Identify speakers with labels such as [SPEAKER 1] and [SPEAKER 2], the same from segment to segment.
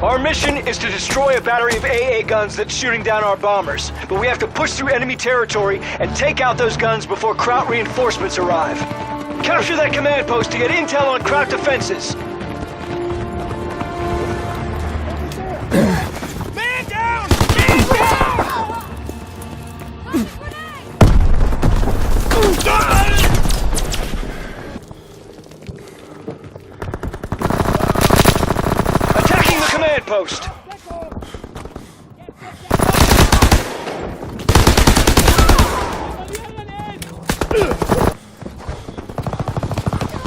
[SPEAKER 1] Our mission is to destroy a battery of AA guns that's shooting down our bombers. But we have to push through enemy territory and take out those guns before Kraut reinforcements arrive. Capture that command post to get intel on Kraut defenses.
[SPEAKER 2] Man down! Man down!
[SPEAKER 1] Attacking the command post.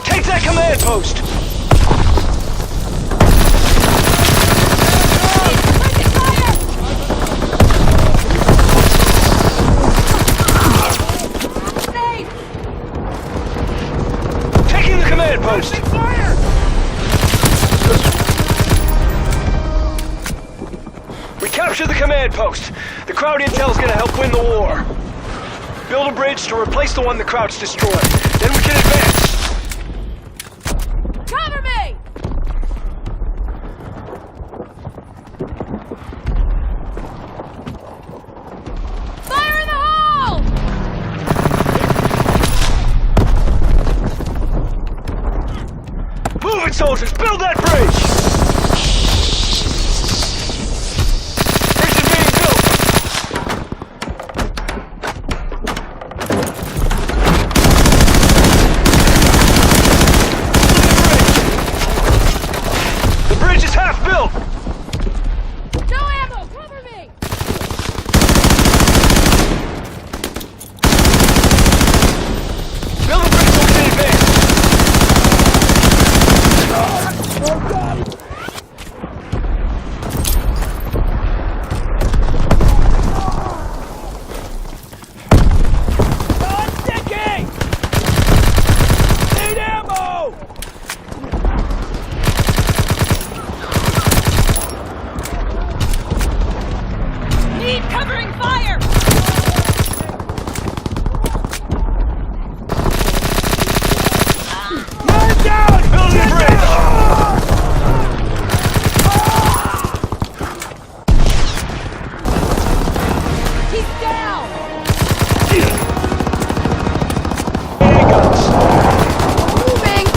[SPEAKER 1] Take that command post. Taking the command post. We captured the command post. The Kraut intel's gonna help win the war. Build a bridge to replace the one the Kraut's destroyed. Then we can advance.
[SPEAKER 3] Cover me! Fire in the hole!
[SPEAKER 1] Move it, soldiers! Build that bridge! Bridge is being built! The bridge is half built!
[SPEAKER 3] No ammo! Cover me!
[SPEAKER 1] Build the bridge so we can advance!
[SPEAKER 2] Sticking! Need ammo!
[SPEAKER 3] Need covering fire!
[SPEAKER 2] Man down!
[SPEAKER 1] Building the bridge!
[SPEAKER 3] He's down!
[SPEAKER 1] AA guns!
[SPEAKER 3] Moving!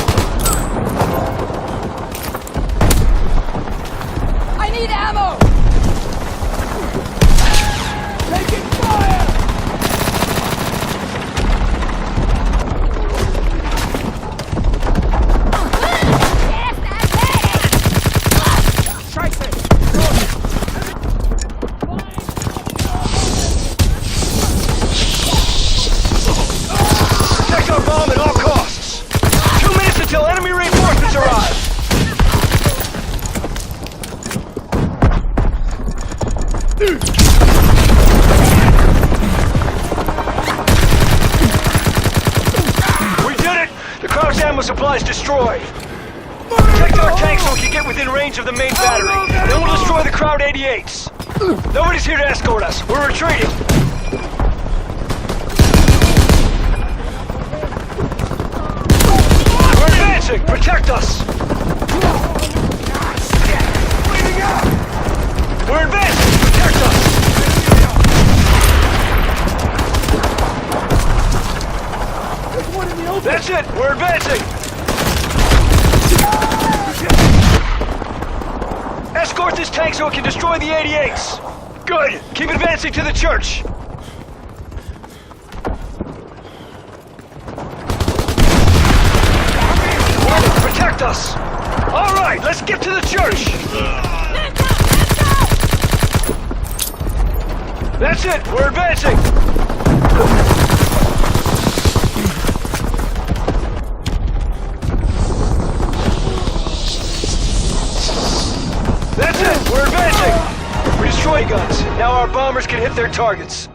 [SPEAKER 3] I need ammo!
[SPEAKER 2] Taking fire!
[SPEAKER 3] Yes, that's it!
[SPEAKER 2] Scheiße!
[SPEAKER 1] Protect our bomb at all costs! 2 minutes until enemy reinforcements arrive! We did it! The Kraut's ammo supply is destroyed! Protect our tanks so we can get within range of the main battery. Then we'll destroy the Kraut 88s. Nobody's here to escort us. We're retreating. We're advancing! Protect us! We're advancing! Protect us! That's it! We're advancing! Escort this tank so it can destroy the 88s! Good! Keep advancing to the church! Protect us! Alright, let's get to the church! That's it! We're advancing! That's it! We're advancing! We destroyed guns. Now our bombers can hit their targets.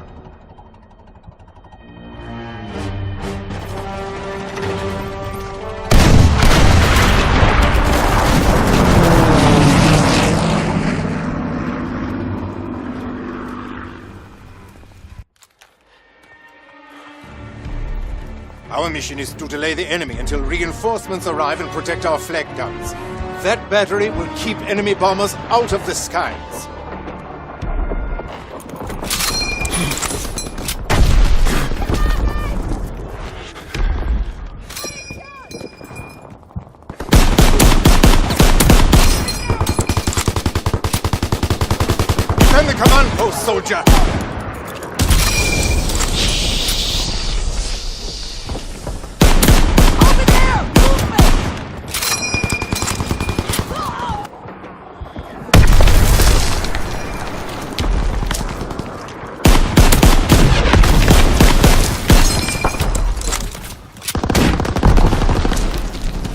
[SPEAKER 4] Our mission is to delay the enemy until reinforcements arrive and protect our flag guns. That battery will keep enemy bombers out of the skies. Defend the command post, soldier!
[SPEAKER 3] Over there! Movement!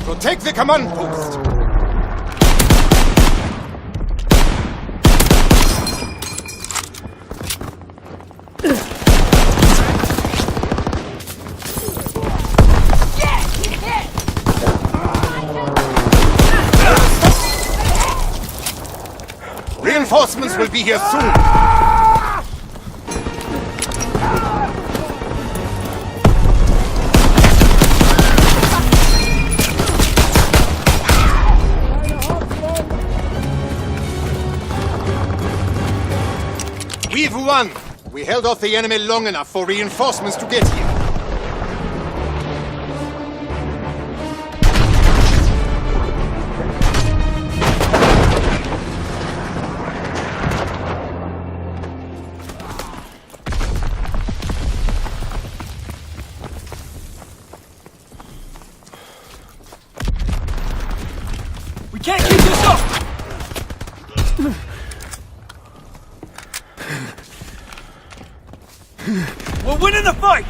[SPEAKER 4] Protect the command post! Reinforcements will be here soon! We've won! We held off the enemy long enough for reinforcements to get here.
[SPEAKER 2] We can't keep this up! We're winning the fight!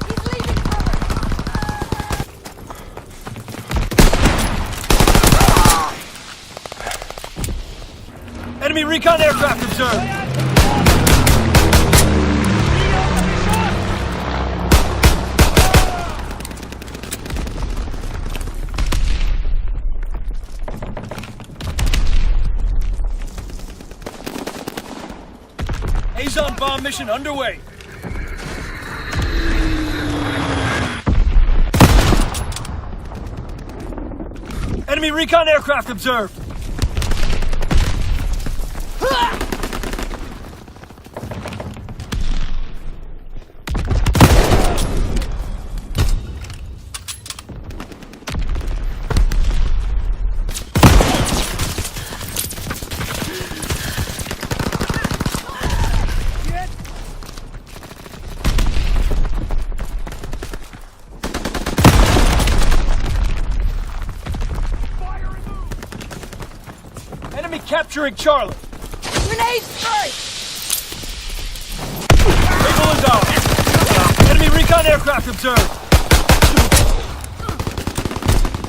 [SPEAKER 3] He's leaving cover!
[SPEAKER 2] Enemy recon aircraft observed! Azon bomb mission underway. Enemy recon aircraft observed. Enemy capturing Charlie.
[SPEAKER 3] Grenade strike!
[SPEAKER 2] Able is ours. Enemy recon aircraft observed.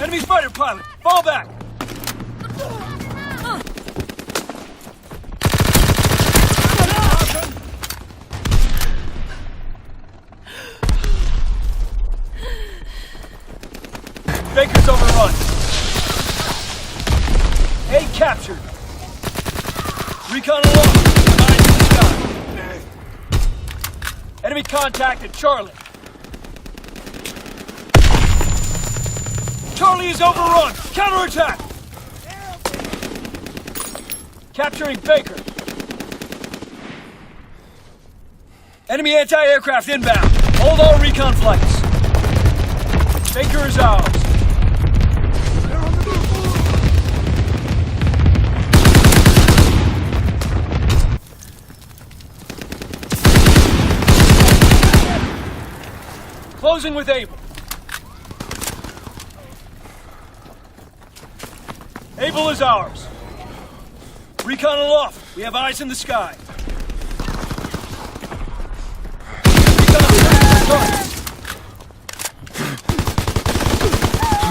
[SPEAKER 2] Enemy fighter pilot, fall back. Baker's overrun. A captured. Recon alone. Eyes in the sky. Enemy contact at Charlie. Charlie is overrun. Counterattack. Capturing Baker. Enemy anti-aircraft inbound. Hold all recon flights. Baker is ours. Closing with Able. Able is ours. Recon aloft. We have eyes in the sky. Recon on target.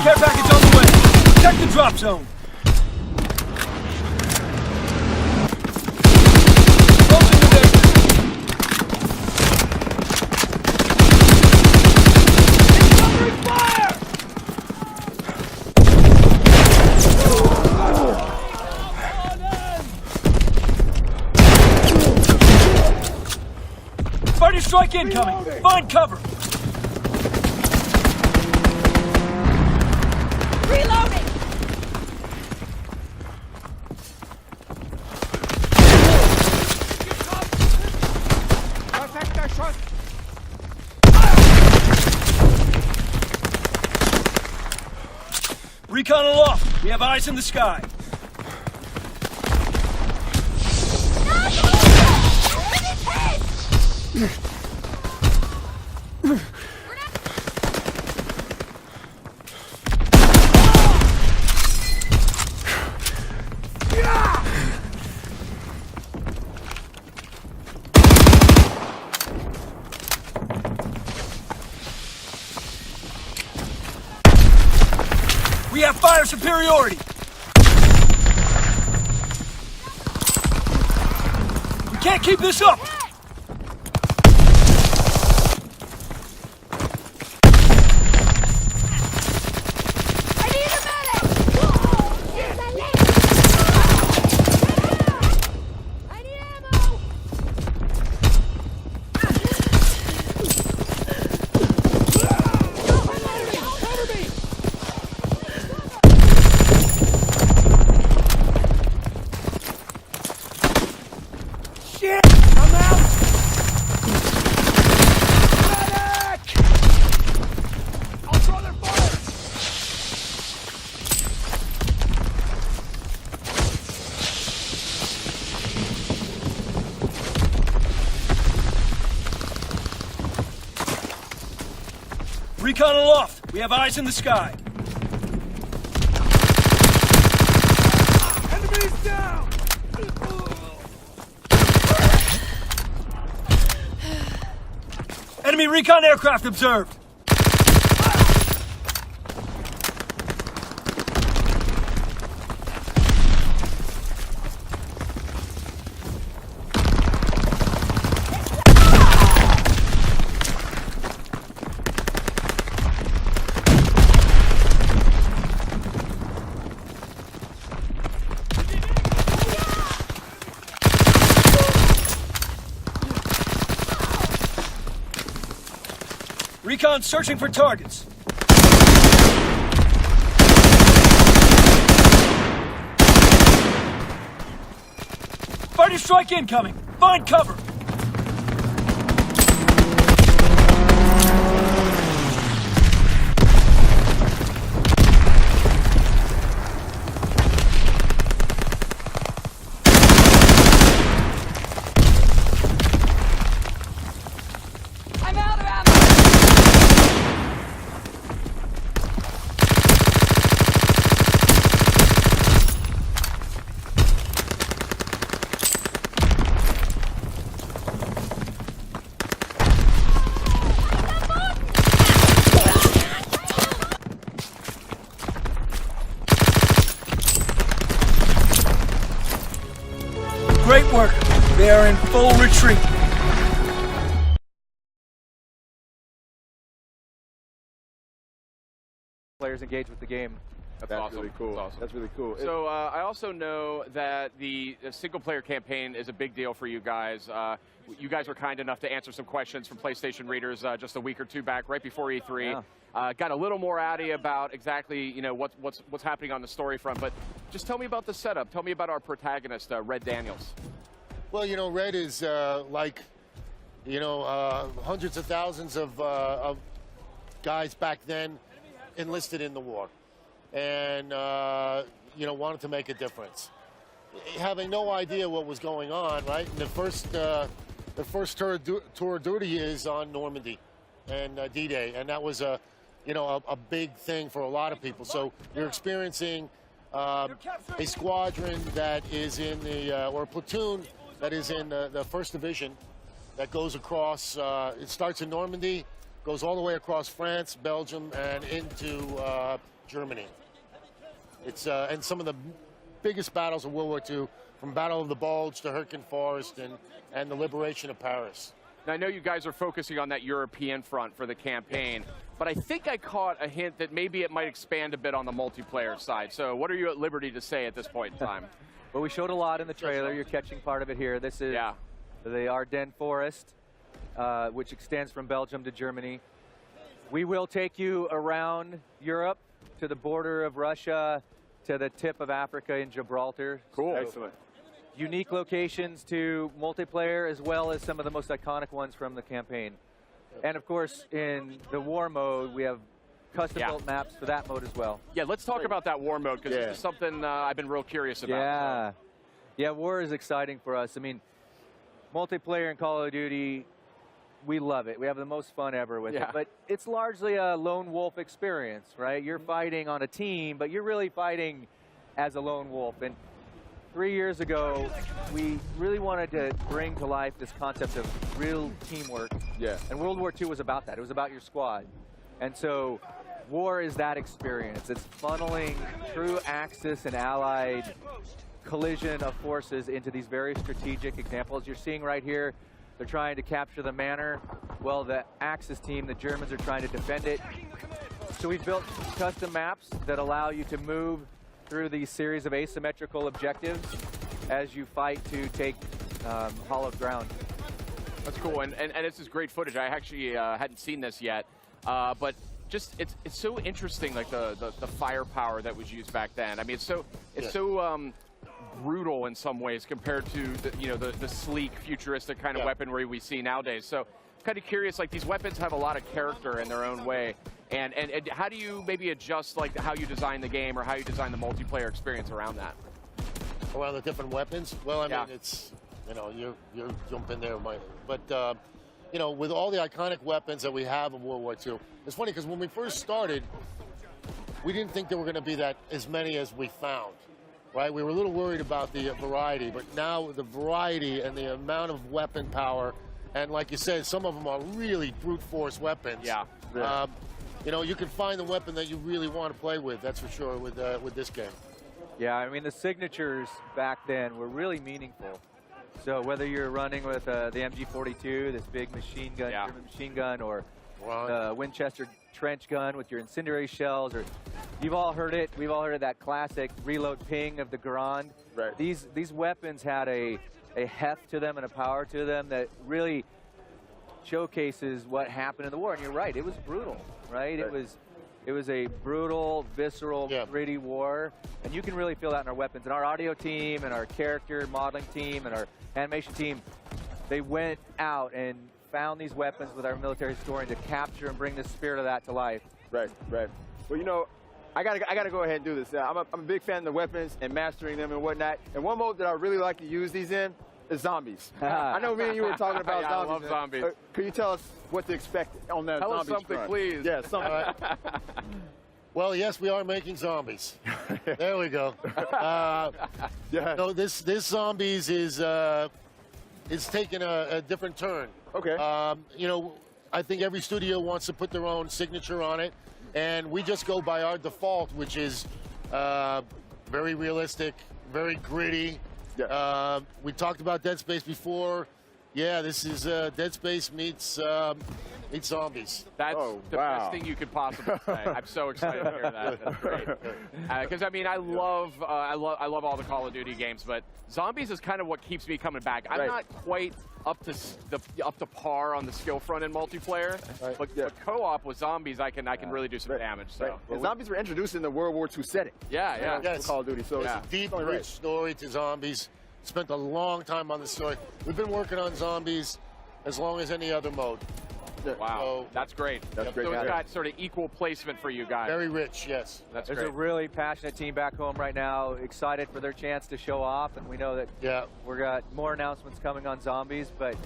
[SPEAKER 2] Care package on the way. Check the drop zone. Closing with Able. Covering fire! Fighter strike incoming! Find cover!
[SPEAKER 3] Reloading!
[SPEAKER 2] Recon aloft! We have eyes in the sky! We have fire superiority! We can't keep this up!
[SPEAKER 3] I need a medic! I need ammo! Cover me!
[SPEAKER 2] Shit! I'm out! Medic! I'll draw their fire! Recon aloft! We have eyes in the sky! Enemies down! Enemy recon aircraft observed! Recon searching for targets. Fighter strike incoming. Find cover.
[SPEAKER 3] I'm out of ammo!
[SPEAKER 2] Great work. They are in full retreat.
[SPEAKER 5] Players engage with the game.
[SPEAKER 6] That's awesome.
[SPEAKER 5] Really cool.
[SPEAKER 6] That's awesome.
[SPEAKER 5] That's really cool.
[SPEAKER 6] So I also know that the single-player campaign is a big deal for you guys. You guys were kind enough to answer some questions from PlayStation readers just a week or two back, right before E3.
[SPEAKER 5] Yeah.
[SPEAKER 6] Got a little more out of you about exactly what's happening on the story front. But just tell me about the setup. Tell me about our protagonist, Red Daniels.
[SPEAKER 4] Well, you know, Red is like, you know, hundreds of thousands of guys back then enlisted in the war, and you know, wanted to make a difference, having no idea what was going on. Right, and the first tour of duty is on Normandy and D-Day, and that was a big thing for a lot of people. So you're experiencing a squadron that is in the or a platoon that is in the 1st Division that goes across. It starts in Normandy, goes all the way across France, Belgium, and into Germany. It's and some of the biggest battles of World War II, from Battle of the Bulge to Hurtgen Forest and the liberation of Paris.
[SPEAKER 6] Now, I know you guys are focusing on that European front for the campaign, but I think I caught a hint that maybe it might expand a bit on the multiplayer side. So what are you at liberty to say at this point in time?
[SPEAKER 5] Well, we showed a lot in the trailer. You're catching part of it here. This is the Ardennes Forest. which extends from Belgium to Germany. We will take you around Europe to the border of Russia, to the tip of Africa in Gibraltar.
[SPEAKER 6] Cool.
[SPEAKER 5] So,
[SPEAKER 6] Excellent.
[SPEAKER 5] unique locations to multiplayer, as well as some of the most iconic ones from the campaign. And of course, in the war mode, we have custom-built maps for that mode as well.
[SPEAKER 6] Yeah, let's talk about that war mode, because it's something I've been real curious about.
[SPEAKER 5] Yeah. Yeah, war is exciting for us. I mean, multiplayer in Call of Duty, we love it. We have the most fun ever with it. But it's largely a lone wolf experience, right? You're fighting on a team, but you're really fighting as a lone wolf. And 3 years ago, we really wanted to bring to life this concept of real teamwork.
[SPEAKER 7] Yeah.
[SPEAKER 5] And World War II was about that. It was about your squad. And so war is that experience. It's funneling true Axis and Allied collision of forces into these very strategic examples. You're seeing right here, they're trying to capture the manor. Well, the Axis team, the Germans, are trying to defend it. So we've built custom maps that allow you to move through these series of asymmetrical objectives as you fight to take hollowed ground.
[SPEAKER 6] That's cool, and this is great footage. I actually hadn't seen this yet, but just it's so interesting, like the firepower that was used back then. I mean, it's so brutal in some ways compared to the sleek, futuristic kind of weaponry we see nowadays. So, kind of curious, like these weapons have a lot of character in their own way. And how do you maybe adjust like how you design the game or how you design the multiplayer experience around that?
[SPEAKER 4] Around the different weapons? Well, I mean, it's, you're jumping there, Mike. But, with all the iconic weapons that we have in World War II, it's funny because when we first started, we didn't think there were going to be as many as we found, right? We were a little worried about the variety, but now the variety and the amount of weapon power, and like you said, some of them are really brute force weapons.
[SPEAKER 6] Yeah.
[SPEAKER 4] You can find the weapon that you really want to play with, that's for sure, with this game.
[SPEAKER 5] Yeah, I mean, the signatures back then were really meaningful. So whether you're running with the MG42, this big machine gun, German machine gun, or the Winchester trench gun with your incendiary shells, or you've all heard it, we've all heard of that classic reload ping of the Garand.
[SPEAKER 7] Right.
[SPEAKER 5] These weapons had a heft to them and a power to them that really showcases what happened in the war. And you're right, it was brutal, right? It was a brutal, visceral, gritty war, and you can really feel that in our weapons. And our audio team and our character modeling team and our animation team, they went out and found these weapons with our military historian to capture and bring the spirit of that to life.
[SPEAKER 7] Right. Well, I gotta go ahead and do this. I'm a big fan of the weapons and mastering them and whatnot. And one mode that I really like to use these in is zombies. I know me and you were talking about zombies.
[SPEAKER 6] I love zombies.
[SPEAKER 7] Could you tell us what to expect on that
[SPEAKER 6] Tell us
[SPEAKER 7] zombies
[SPEAKER 6] something,
[SPEAKER 7] front?
[SPEAKER 6] please.
[SPEAKER 7] Yeah, something.
[SPEAKER 4] Well, yes, we are making zombies. There we go. No, this zombies is taking a different turn.
[SPEAKER 7] Okay.
[SPEAKER 4] I think every studio wants to put their own signature on it, and we just go by our default, which is very realistic, very gritty.
[SPEAKER 7] Yeah.
[SPEAKER 4] We talked about Dead Space before. Yeah, this is Dead Space meets zombies.
[SPEAKER 6] That's the best thing you could possibly say. I'm so excited to hear that. That's great. Because I mean, I love all the Call of Duty games, but zombies is kind of what keeps me coming back. I'm not quite up to par on the skill front in multiplayer, but co-op with zombies, I can really do some damage. So
[SPEAKER 7] And zombies were introduced in the World War II setting.
[SPEAKER 6] Yeah.
[SPEAKER 4] Yes.
[SPEAKER 7] Call of Duty. So
[SPEAKER 4] it's a deep, rich story to zombies. Spent a long time on the story. We've been working on zombies as long as any other mode.
[SPEAKER 6] Wow,
[SPEAKER 4] So,
[SPEAKER 6] that's great.
[SPEAKER 7] That's great.
[SPEAKER 6] So it's got sort of equal placement for you guys.
[SPEAKER 4] very rich, yes.
[SPEAKER 6] That's
[SPEAKER 5] There's
[SPEAKER 6] great.
[SPEAKER 5] a really passionate team back home right now, excited for their chance to show off, and we know that we've got more announcements coming on zombies. But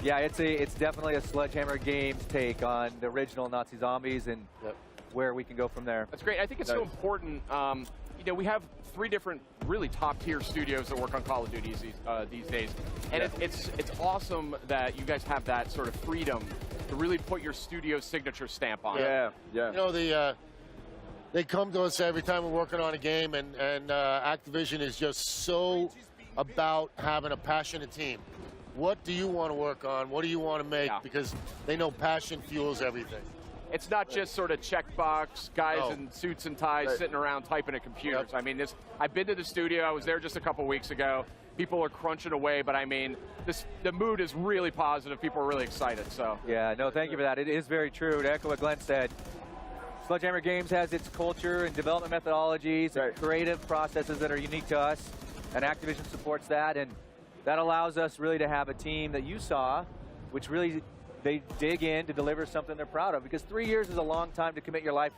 [SPEAKER 5] yeah, it's definitely a Sledgehammer Games take on the original Nazi zombies and where we can go from there.
[SPEAKER 6] That's great. I think it's so important. We have 3 different really top-tier studios that work on Call of Duty these days, and it's awesome that you guys have that sort of freedom to really put your studio signature stamp on it.
[SPEAKER 7] Yeah.
[SPEAKER 4] They come to us every time we're working on a game, and Activision is just so about having a passionate team. What do you want to work on? What do you want to make? Because they know passion fuels everything.
[SPEAKER 6] It's not just sort of checkbox guys in suits and ties sitting around typing at computers. I mean, I've been to the studio. I was there just a couple weeks ago. People are crunching away, but I mean, the mood is really positive. People are really excited, so.
[SPEAKER 5] Yeah, no, thank you for that. It is very true. To echo what Glenn said, Sledgehammer Games has its culture and development methodologies and creative processes that are unique to us, and Activision supports that, and that allows us really to have a team that you saw, which really, they dig in to deliver something they're proud of, because 3 years is a long time to commit your life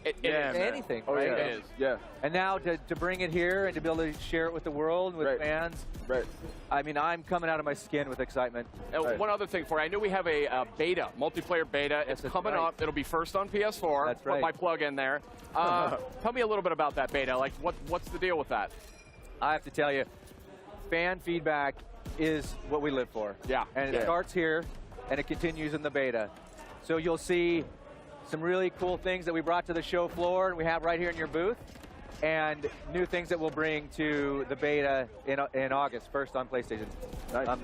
[SPEAKER 6] It
[SPEAKER 5] to
[SPEAKER 6] is.
[SPEAKER 5] anything,
[SPEAKER 7] Oh,
[SPEAKER 5] right?
[SPEAKER 7] yeah.
[SPEAKER 6] It is.
[SPEAKER 7] Yeah.
[SPEAKER 5] And now to bring it here and to be able to share it with the world, with fans,
[SPEAKER 7] Right.
[SPEAKER 5] I mean, I'm coming out of my skin with excitement.
[SPEAKER 6] One other thing for you. I know we have a beta, multiplayer beta. It's
[SPEAKER 5] That's
[SPEAKER 6] coming
[SPEAKER 5] right.
[SPEAKER 6] up. It'll be first on PS4.
[SPEAKER 5] That's
[SPEAKER 6] Put
[SPEAKER 5] right.
[SPEAKER 6] my plug in there. Tell me a little bit about that beta. Like, what's the deal with that?
[SPEAKER 5] I have to tell you, fan feedback is what we live for.
[SPEAKER 6] Yeah.
[SPEAKER 5] And it starts here, and it continues in the beta. So you'll see some really cool things that we brought to the show floor, and we have right here in your booth, and new things that we'll bring to the beta in August, first on PlayStation.
[SPEAKER 7] Nice.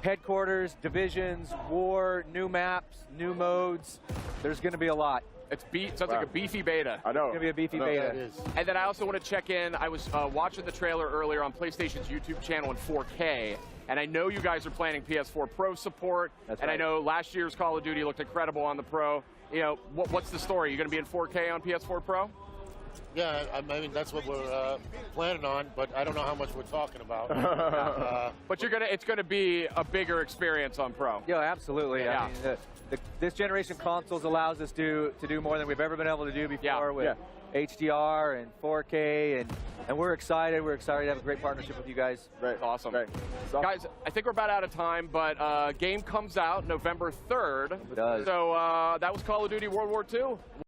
[SPEAKER 5] Headquarters, divisions, war, new maps, new modes. There's going to be a lot.
[SPEAKER 6] It sounds like a beefy beta.
[SPEAKER 7] I know.
[SPEAKER 5] It's going to be a beefy
[SPEAKER 4] Yeah,
[SPEAKER 5] beta.
[SPEAKER 4] it is.
[SPEAKER 6] And then I also want to check in. I was watching the trailer earlier on PlayStation's YouTube channel in 4K, and I know you guys are planning PS4 Pro support.
[SPEAKER 5] That's
[SPEAKER 6] and I
[SPEAKER 5] right.
[SPEAKER 6] know last year's Call of Duty looked incredible on the Pro. You know, what's the story? You going to be in 4K on PS4 Pro?
[SPEAKER 4] Yeah, I mean, that's what we're planning on, but I don't know how much we're talking about.
[SPEAKER 6] But it's gonna be a bigger experience on Pro.
[SPEAKER 5] Yeah, absolutely.
[SPEAKER 6] Yeah.
[SPEAKER 5] I mean, this generation consoles allows us to do more than we've ever been able to do before with HDR and 4K, and we're excited. We're excited to have a great partnership with you guys.
[SPEAKER 7] Right.
[SPEAKER 6] Awesome.
[SPEAKER 7] Right. So,
[SPEAKER 6] Guys, I think we're about out of time, but game comes out November 3rd.
[SPEAKER 5] It does.
[SPEAKER 6] So that was Call of Duty World War II.